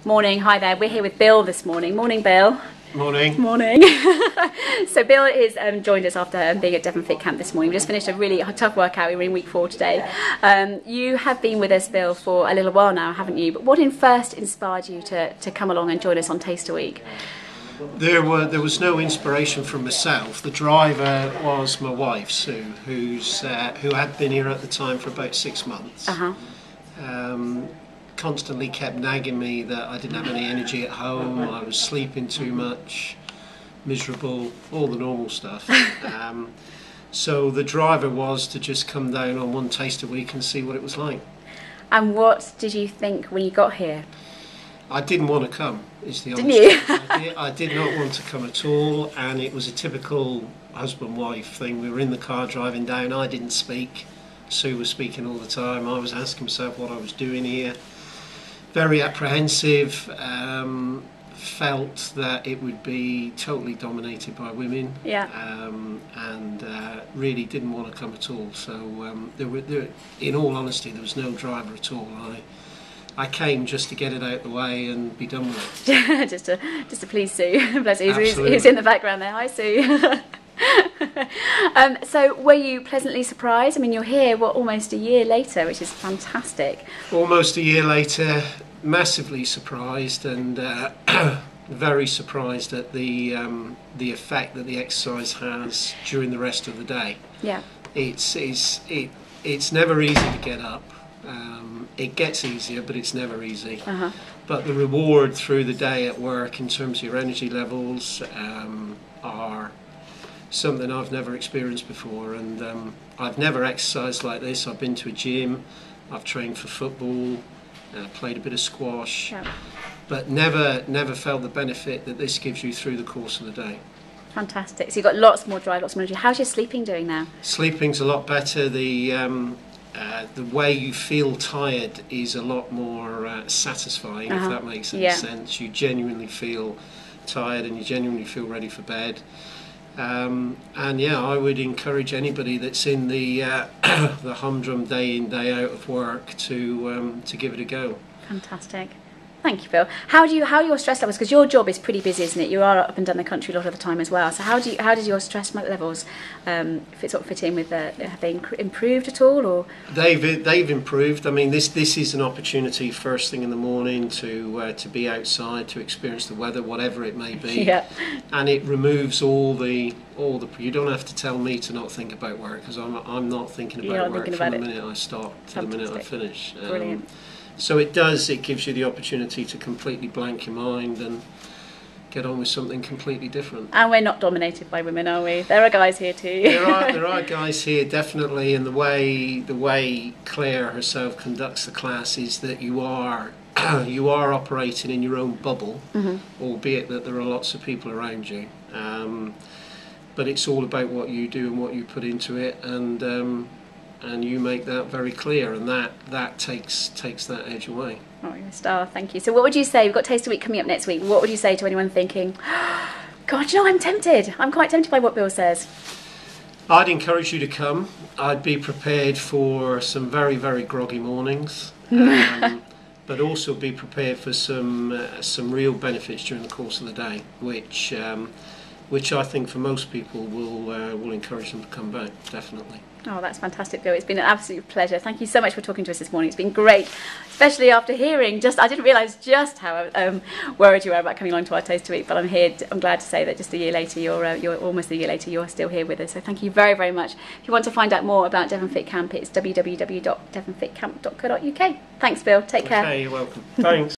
Morning, hi there. We're here with Bill this morning. Morning, Bill. Morning. Morning. So Bill is joined us after being at Devon Fit Camp this morning. We just finished a really tough workout. We were in week 4 today. You have been with us, Bill, for a little while now, haven't you? But what first inspired you to come along and join us on Taster Week? There was no inspiration from myself. The driver was my wife, Sue, who had been here at the time for about 6 months. Constantly kept nagging me that I didn't have any energy at home, I was sleeping too much, miserable, all the normal stuff. So the driver was to just come down on one Taster Week and see what it was like. And what did you think when you got here? I didn't want to come, is the honest truth. I did not want to come at all, and it was a typical husband-wife thing. We were in the car driving down, I didn't speak, Sue was speaking all the time, I was asking myself what I was doing here. Very apprehensive, felt that it would be totally dominated by women, and really didn't want to come at all. So in all honesty, there was no driver at all. I came just to get it out the way and be done with it. just to please Sue. Bless you, who's in the background there. Hi, Sue. So were you pleasantly surprised? I mean, you're here, almost a year later, which is fantastic. Almost a year later, massively surprised, and very surprised at the effect that the exercise has during the rest of the day. Yeah. It's never easy to get up. It gets easier, but it's never easy. But the reward through the day at work in terms of your energy levels are something I've never experienced before, and I've never exercised like this. I've been to a gym, I've trained for football, played a bit of squash, but never felt the benefit that this gives you through the course of the day. Fantastic. So you've got lots more drive, lots more energy. How's your sleeping doing now? Sleeping's a lot better. The way you feel tired is a lot more satisfying, if that makes any sense. You genuinely feel tired and you genuinely feel ready for bed. And yeah, I would encourage anybody that's in the humdrum day in, day out of work to give it a go. Fantastic. Thank you, Bill. How are your stress levels? Because your job is pretty busy, isn't it? You are up and down the country a lot of the time as well. So how did your stress levels fit in with have they improved at all, or? They've improved. I mean, this is an opportunity first thing in the morning to be outside, to experience the weather, whatever it may be. And it removes all the. You don't have to tell me to not think about work, because I'm not thinking about work from the minute I start to the minute I finish. Brilliant. So it gives you the opportunity to completely blank your mind and get on with something completely different. And we're not dominated by women, are we? There are guys here too. There are guys here, definitely, and the way Claire herself conducts the class is that you are operating in your own bubble, albeit that there are lots of people around you. But it's all about what you do and what you put into it, and you make that very clear, and that takes that edge away. Oh, you're a star, thank you. So what would you say, we've got Taster Week coming up next week, what would you say to anyone thinking, God, you know, I'm tempted, I'm quite tempted by what Bill says? I'd encourage you to come. I'd be prepared for some very, very groggy mornings, but also be prepared for some real benefits during the course of the day, which I think for most people will encourage them to come back, definitely. Oh, that's fantastic, Bill. It's been an absolute pleasure. Thank you so much for talking to us this morning. It's been great, especially after hearing I didn't realise just how worried you were about coming along to our Taster Week, but I'm here. I'm glad to say that just a year later, you're almost a year later, you're still here with us. So thank you very, very much. If you want to find out more about Devon Fit Camp, it's www.devonfitcamp.co.uk. Thanks, Bill. Take care. Okay, you're welcome. Thanks.